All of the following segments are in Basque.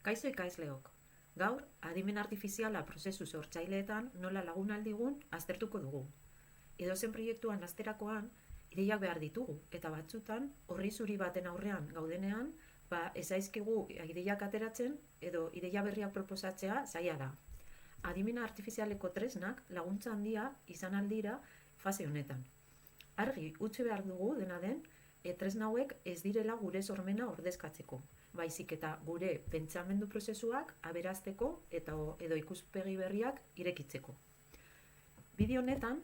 Kaixo ikaisleok. Gaur, adimen artifiziala prozesu sortzaileetan nola lagun aldigun aztertuko dugu. Edozen proiektuan asterakoan, ideiak behar ditugu, eta batzutan, horri zuri baten aurrean gaudenean, ez zaizkigu ideiak ateratzen edo ideia berriak proposatzea zaila da. Adimen artifizialeko tresnak laguntza handia izan aldira fase honetan. Argi, utzi behar dugu dena den, tresna hauek ez direla gure sormena ordezkatzeko, baizik eta gure pentsamendu prozesuak aberazteko eta edo ikuspegi berriak irekitzeko. Bideo honetan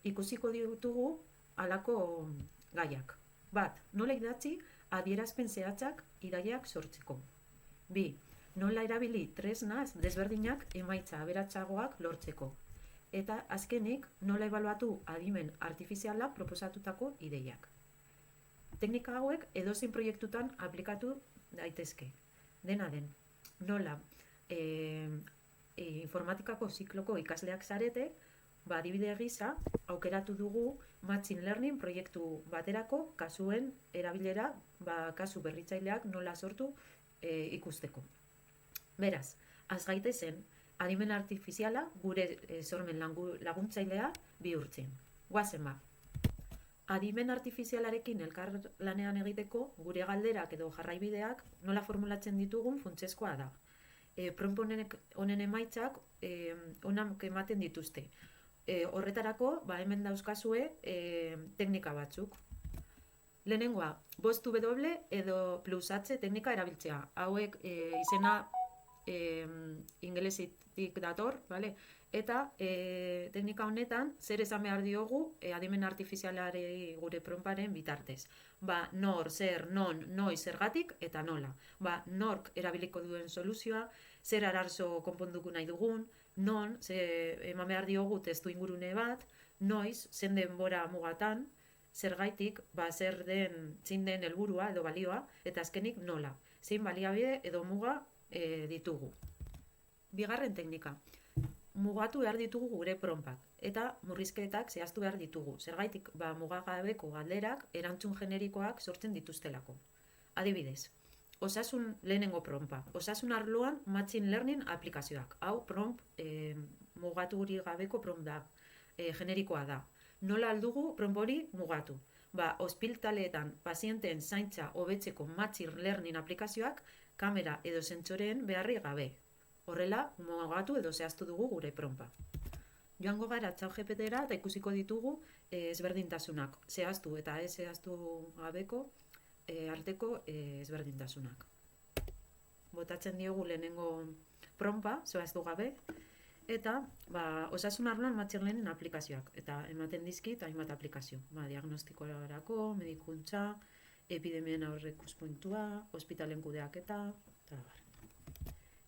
ikusiko ditugu halako gaiak. Bat, nola idatzi adierazpen zehatzak ideiak sortzeko. Bi, nola erabili tresna desberdinak emaitza aberatsagoak lortzeko. Eta azkenik, nola ebaluatu adimen artifiziala proposatutako ideiak. Teknika hauek edozein proiektutan aplikatu daitezke. Dena den, nola informatikako zikloko ikasleak zarete, adibide gisa aukeratu dugu Machine Learning proiektu baterako kasuen erabilera, kasu berritzaileak nola sortu ikusteko. Beraz, az gaitezen adimen artifiziala gure sormen laguntzailea bihurtzen. Goazen ba. Adimen artifizialarekin elkar lanean egiteko gure galderak edo jarraibideak nola formulatzen ditugun funtsezkoa da. Prompt honen emaitzak onak ematen dituzte. Horretarako, hemen dauzkazue teknika batzuk. Lehenengoa, +W edo +H teknika erabiltzea. Hauek izena ingelesetik dator, bale? Eta teknika honetan zer esan behar diogu adimen artifizialari gure promptaren bitartez. Nor, zer, non, noiz, zergatik eta nola. Nork erabiliko duen soluzioa, zer arazo konponduko nahi dugun, non, eman behar diogu testu ingurune bat, noiz, zen denbora mugatan, zergaitik, zer zein den helburua edo balioa, eta azkenik nola. Zein baliabide edo muga ditugu. Bigarren teknika. Mugatu behar ditugu gure promptak, eta murrizketak zehaztu behar ditugu. Zergaitik, mugagabeko galderak erantzun generikoak sortzen dituztelako. Adibidez, osasun lehenengo prompta. Osasun arloan Machine Learning aplikazioak. Hau prompt mugaturik gabeko prompt da, generikoa da. Nola aldugu prompt hori mugatu? Ospitaleetan pazienteen zaintza hobetzeko Machine Learning aplikazioak kamera edo sentsoreen beharri gabe. Horrela, mugatu edo zehaztu dugu gure prompta. Joango gara ChatGPT-ra eta ikusiko ditugu ezberdintasunak. Zehaztu eta ez zehaztu gabeko arteko ezberdintasunak. Botatzen diogu lehenengo prompta, zehaztu gabe, eta osasun arloan Machine Learning aplikazioak. Eta ematen dizkit hainbat aplikazio. Diagnostikorako, medikuntza, epidemien aurreikuspuntua, ospitalen kudeaketa, eta bar.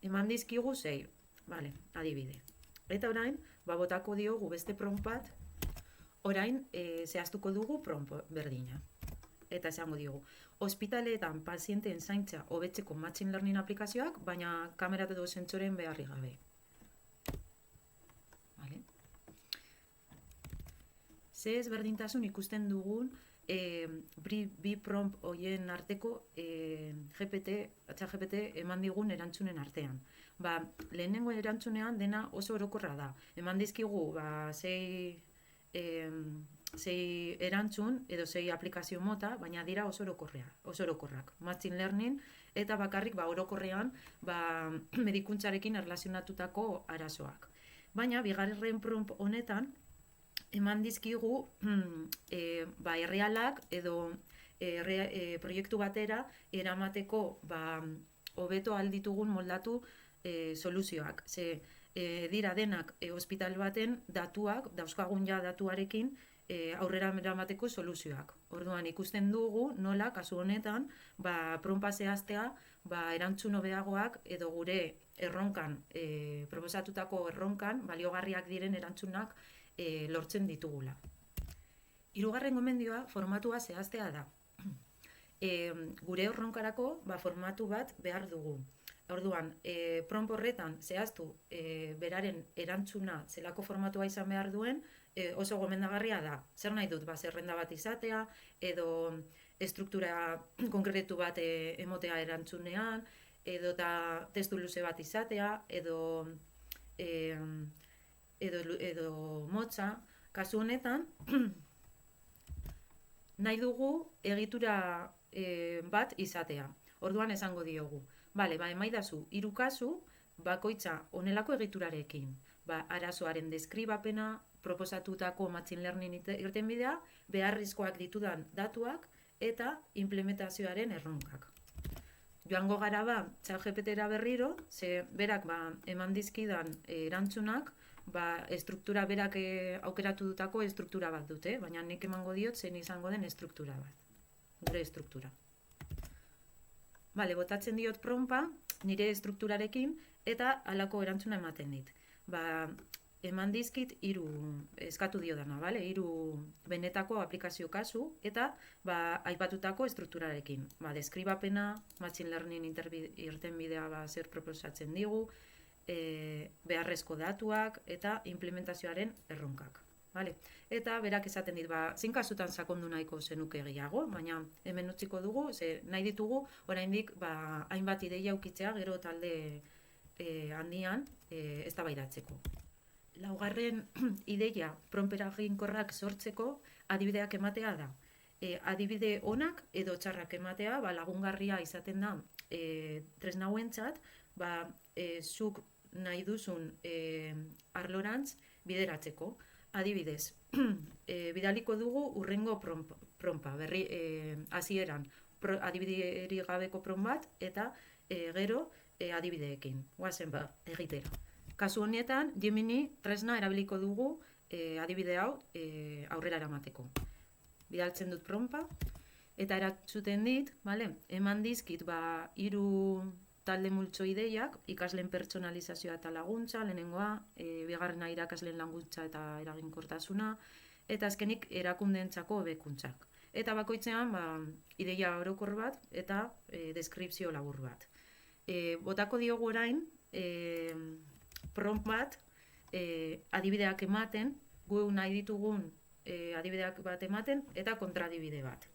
Eman dizkigu 6, adibide. Eta orain, botako diogu beste prompt bat, orain zehaztuko dugu prompt berdina. Eta esango diogu, ospitaleetan pazienteen zaintza hobetzeko Machine Learning aplikazioak, baina kamera edo sentsoren beharri gabe. Ze ezberdintasun ikusten dugun bi prompt horien arteko ChatGPT eman digun erantzunen artean. Lehenengo erantzunean dena oso orokorra da. Eman dizkigu sei erantzun edo sei aplikazio mota, baina dira oso orokorrak. Machine Learning eta bakarrik orokorrean medikuntzarekin erlazionatutako arazoak. Baina bigarren prompt honetan eman dizkigu errealak edo proiektu batera eramateko hobeto alditugun moldatu soluzioak. Dira denak ospital baten datuak, dauzkagun ja datuarekin aurrera eramateko soluzioak. Orduan ikusten dugu nola, kasu honetan, prompta zehaztea erantzun hobeagoak edo gure erronkan, proposatutako erronkan, baliogarriak diren erantzunak lortzen ditugula. Hirugarren gomendioa formatua zehaztea da. Gure erronkarako formatu bat behar dugu. Orduan, prompt horretan zehaztu beraren erantzuna zelako formatua izan behar duen oso gomendagarria da. Zer nahi dut, zerrenda bat izatea, edo estruktura konkretu bat emotea erantzunean, edo testu luze bat izatea, edo motza. Kasu honetan, nahi dugu egitura bat izatea. Orduan esango diogu. Bale, emaidazu 3 kasu bakoitza honelako egiturarekin. Arazoaren deskribapena, proposatutako machine learning irtenbidea, beharrizkoak ditudan datuak eta implementazioaren erronkak. Joango gara ChatGPT-ra berriro, ze berak eman dizkidan erantzunak, estruktura berak aukeratu dutako estruktura bat dute, baina nik emango diot zein izango den estruktura bat. Gure estruktura. Bale, botatzen diot prompta nire estrukturarekin eta halako erantzuna ematen dit. Eman dizkit 3 eskatu diodana, bale? 3 benetako aplikazio kasu eta aipatutako estrukturarekin. Deskribapena, machine learning irtenbidea zer proposatzen digu, beharrezko datuak eta implementazioaren erronkak. Vale? Eta berak esaten dit, zein kasutan sakondu nahiko zenuke gehiago, baina hemen utziko dugu, ze nahi ditugu, oraindik hainbat ideia ukitzea gero talde handian eztabaidatzeko. Laugarren ideia prompt eraginkorrak sortzeko adibideak ematea da. Adibide onak edo txarrak ematea lagungarria izaten da tresna hauentzat, zuk nahi duzun arlorantz bideratzeko. Adibidez, bidaliko dugu urrengo prompta, hasieran adibiderik gabeko prompt bat eta gero adibideekin. Guazen egitera. Kasu honetan, Gemini tresna erabiliko dugu adibide hau aurrera eramateko. Bidaltzen dut prompta eta erantzuten dit, eman dizkit 3 talde multzo ideiak, ikasleen pertsonalizazioa eta laguntza, lehenengoa, bigarrena irakasleen laguntza eta eraginkortasuna, eta azkenik erakundeentzako hobekuntzak. Eta bakoitzean ideia orokor bat eta deskripzio labur bat. Botako diogu orain prompt bat adibideak ematen, gu nahi ditugun adibideak bat ematen eta kontradibide bat.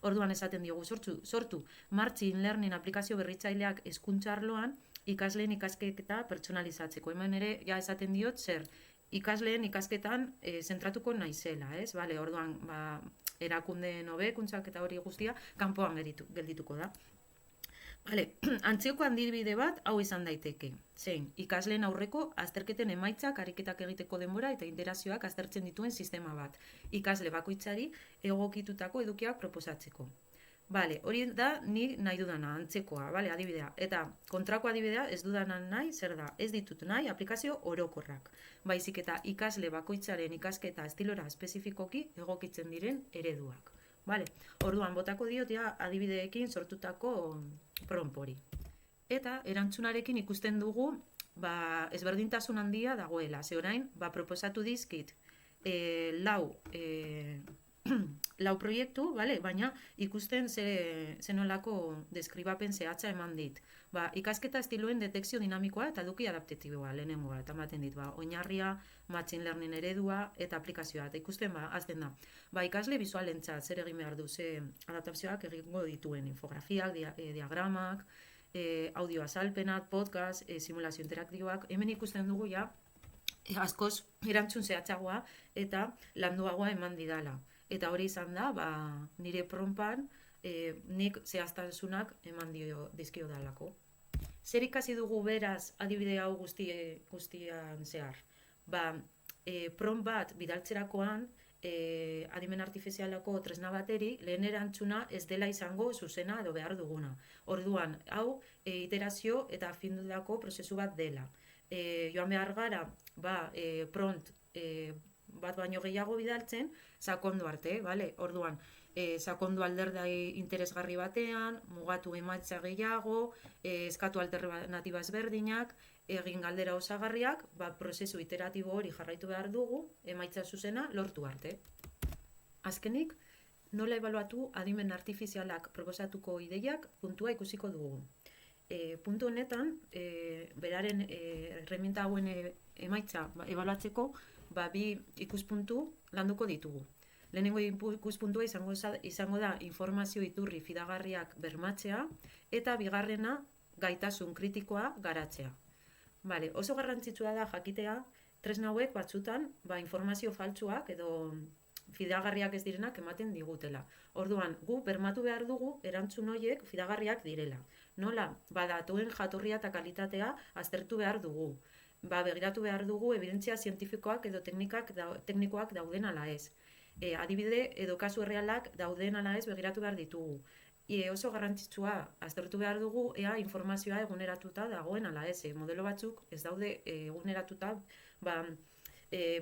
Orduan esaten diogu sortu machine learning aplikazio berritzaileak hezkuntza arloan ikasleen ikasketa pertsonalizatzeko. Hemen ere esaten diot zer ikasleen ikasketan zentratuko naizela, ez? Orduan erakundeen hobekuntzak eta hori guztia kanpoan geldituko da. Antzeko adibide bat hau izan daiteke. Zein, ikasleen aurreko azterketen emaitzak ariketak egiteko denbora eta interazioak aztertzen dituen sistema bat. Ikasle bakoitzari egokitutako edukiak proposatzeko. Hori da ni nahi dudana, antzekoa, adibidea. Eta kontrako adibidea ez dudana nahi, zer da, ez ditut nahi aplikazio orokorrak. Baizik eta ikasle bakoitzaren ikasketa estilora espezifikoki egokitzen diren ereduak. Orduan, botako diot adibideekin sortutako prompt hori. Eta erantzunarekin ikusten dugu ezberdintasun handia dagoela. Ze orain, proposatu dizkit lau proiektu, baina ikusten zenolako deskribapen zehatza eman dit. Ikasketa estiloen detekzio dinamikoa eta eduki adaptatiboa lehenengoa. Eta ematen dit, oinarria, machine learning eredua eta aplikazioa. Eta ikusten azten da. Ikasle bizualentzat zer egin behar du, ze adaptazioak egingo dituen infografiak, diagramak, audio azalpenak, podcast, simulazio interaktiboak. Hemen ikusten dugu askoz erantzun zehatzagoa eta landuagoa eman didala. Eta hori izan da, nire promptan nik zehaztasunak eman dizkio dalako. Zer ikasi dugu beraz adibide hau guztian zehar? Prompt bat bidaltzerakoan adimen artifizialako tresna bateri lehen erantzuna ez dela izango zuzena edo behar duguna. Orduan, hau iterazio eta afindutako prozesu bat dela. Joan behar gara, prompt bat baino gehiago bidaltzen, sakondu arte, orduan, sakondu alderdai interesgarri batean, mugatu emaitza gehiago, eskatu alternatiba ezberdinak, egin galdera osagarriak, prozesu iteratibo hori jarraitu behar dugu, emaitza zuzena lortu arte. Azkenik, nola ebaluatu adimen artifizialak proposatuko ideiak puntua ikusiko dugu. Puntu honetan, beraren herramienta hauen emaitza ebaluatzeko, bi ikuspuntu landuko ditugu. Lehenengo ikuspuntua izango da informazio iturri fidagarriak bermatzea, eta bigarrena gaitasun kritikoa garatzea. Vale, oso garrantzitsua da jakitea tresna hauek batzutan informazio faltsuak edo fidagarriak ez direnak ematen digutela. Orduan, gu bermatu behar dugu erantzun horiek fidagarriak direla. Nola? Datuen jatorria eta kalitatea aztertu behar dugu. Begiratu behar dugu evidentzia zientifikoak edo teknikoak dauden ala ez. Adibide edo kasu errealak dauden ala ez begiratu behar ditugu. Oso garrantzitsua aztertu behar dugu ea informazioa eguneratuta dagoen ala ez. Modelo batzuk ez daude eguneratuta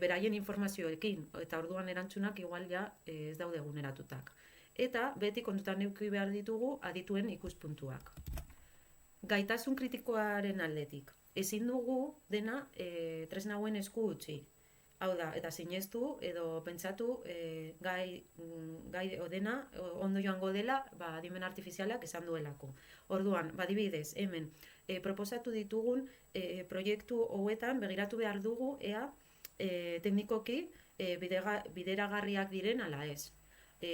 beraien informazioekin, eta orduan erantzunak igual ja ez daude eguneratutak. Eta beti kontutan eduki behar ditugu adituen ikuspuntuak. Gaitasun kritikoaren aldetik. Ezin dugu dena tresna hauen esku utzi. Hau da, eta sinestu edo pentsatu gai dena ondo joango dela adimen artifizialak esan duelako. Orduan, adibidez, hemen proposatu ditugun proiektu hauetan begiratu behar dugu ea teknikoki bideragarriak diren ala ez.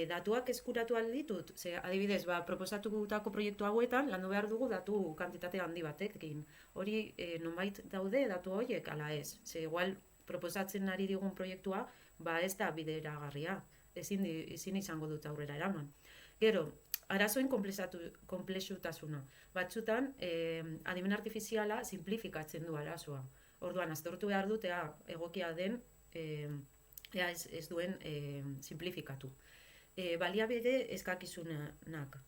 Datuak eskuratu alditut, adibidez, proposatutako proiektu hauetan landu behar dugu datu kantitate handi batekin. Hori nonbait daude datu horiek ala ez. Igual proposatzen ari digun proiektua ez da bideragarria. Ezin izango dut aurrera eraman. Gero, arazoen konplexutasuna. Batzutan, adimen artifiziala simplifikatzen du arazoa. Orduan, aztertu behar dut egokia den ez duen simplifikatu. Baliabide eskakizunak.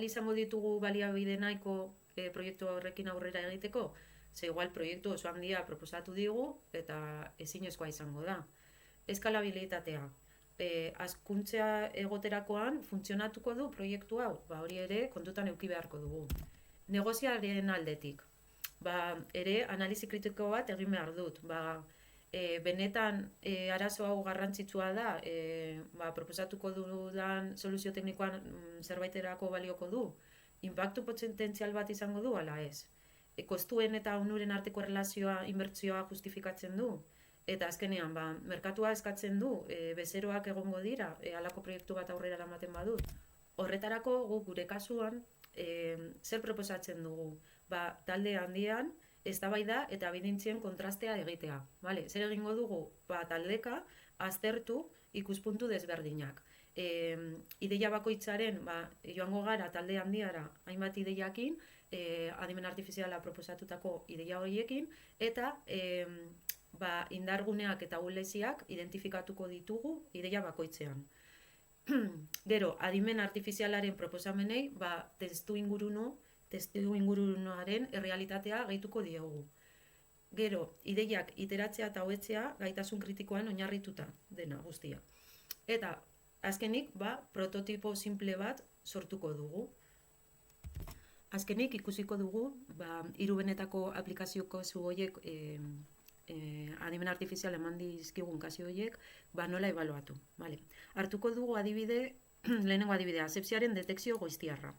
Izango ditugu baliabide nahiko proiektu horrekin aurrera egiteko? Igual proiektu oso handia proposatu digu eta ezinezkoa izango da. Eskalabilitatea. Hazkuntza egoterakoan funtzionatuko du proiektu hau? Hori ere kontutan eduki beharko dugu. Negoziaren aldetik. Ere analizi kritiko bat egin behar dut. Benetan arazo hau garrantzitsua da, proposatuko dudan soluzio teknikoan zerbaiterako balioko du, inpaktu potentzial bat izango du, ala ez. Kostuen eta onuren arteko relazioa, inbertsioa justifikatzen du, eta azkenean, merkatua eskatzen du, bezeroak egongo dira, halako proiektu bat aurrera eramaten badut. Horretarako, gure kasuan, zer proposatzen dugu? Talde handian, eztabaida eta ebidentzien kontrastea egitea. Zer egingo dugu? Taldeka aztertu ikuspuntu desberdinak. Ideia bakoitzaren joango gara talde handiara hainbat ideiakin, adimen artifiziala proposatutako ideia horiekin, eta indarguneak eta ahuleziak identifikatuko ditugu ideia bakoitzean. Gero, adimen artifizialaren proposamenei testu ingurunoaren errealitatea gehituko diogu. Gero, ideiak iteratzea eta hobetzea gaitasun kritikoan oinarrituta dena guztia. Eta, azkenik, prototipo simple bat sortuko dugu. Azkenik, ikusiko dugu, 3 benetako aplikazioko zu horiek adimen artifizial eman dizkigun kasi horiek, nola ebaluatu. Hartuko dugu lehenengo adibidea, asepsiaren detekzio goiztiarra.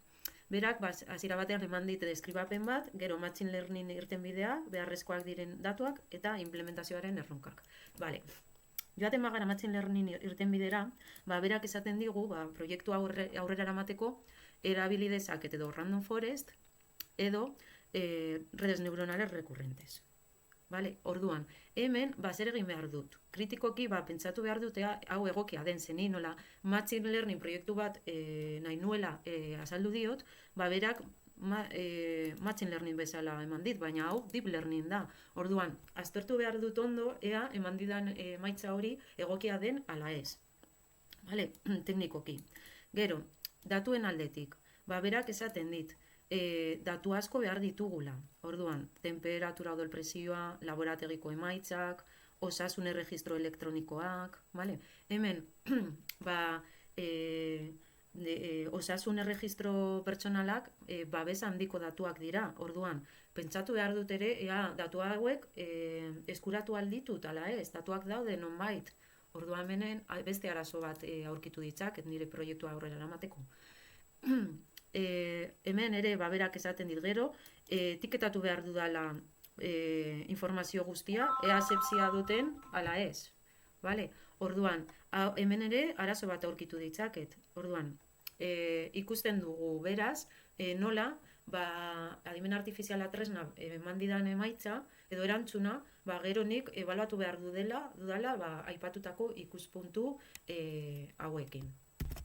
Berak, hasiera batean eman dit deskribapen bat, gero machine learning irtenbidea, beharrezkoak diren datuak eta implementazioaren erronkak. Joaten bagara machine learning irtenbidera, berak esaten digu, proiektu aurrera eramateko, erabili dezaket edo random forest edo redes neuronales recurrentes. Orduan, hemen zer egin behar dut. Kritikoki pentsatu behar dut hau egokia den zeni, nola machine learning proiektu bat nahi nuela azaldu diot, berak machine learning bezala eman dit, baina hau deep learning da. Orduan, aztertu behar dut ondo ea eman didan emaitza hori egokia den ala ez. Teknikoki. Gero, datuen aldetik, berak esaten dit, datu asko behar ditugula. Orduan, temperatura odol presioa, laborategiko emaitzak, osasun erregistro elektronikoak, hemen, osasun erregistro pertsonalak babes handiko datuak dira. Orduan, pentsatu behar dut ere, datu hauek eskuratu alditut, ala ez, datuak daude nonbait. Orduan menen, beste arazo bat aurkitu ditzaket nire proiektua aurrera eramateko. Hemen ere berak esaten dit gero, etiketatu behar dudala informazio guztia, ea asepsia duten ala ez. Orduan, hemen ere arazo bat aurkitu ditzaket. Orduan, ikusten dugu beraz, nola adimen artifiziala tresna eman didan emaitza edo erantzuna, gero nik ebaluatu behar dudala aipatutako ikuspuntu hauekin.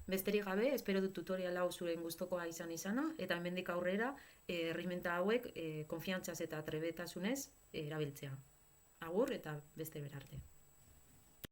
Besterik gabe, espero dut tutorial hau zuren gustokoa izana, eta hemendik aurrera erreminta hauek konfiantzaz eta trebetasunez erabiltzea. Agur eta beste berarte.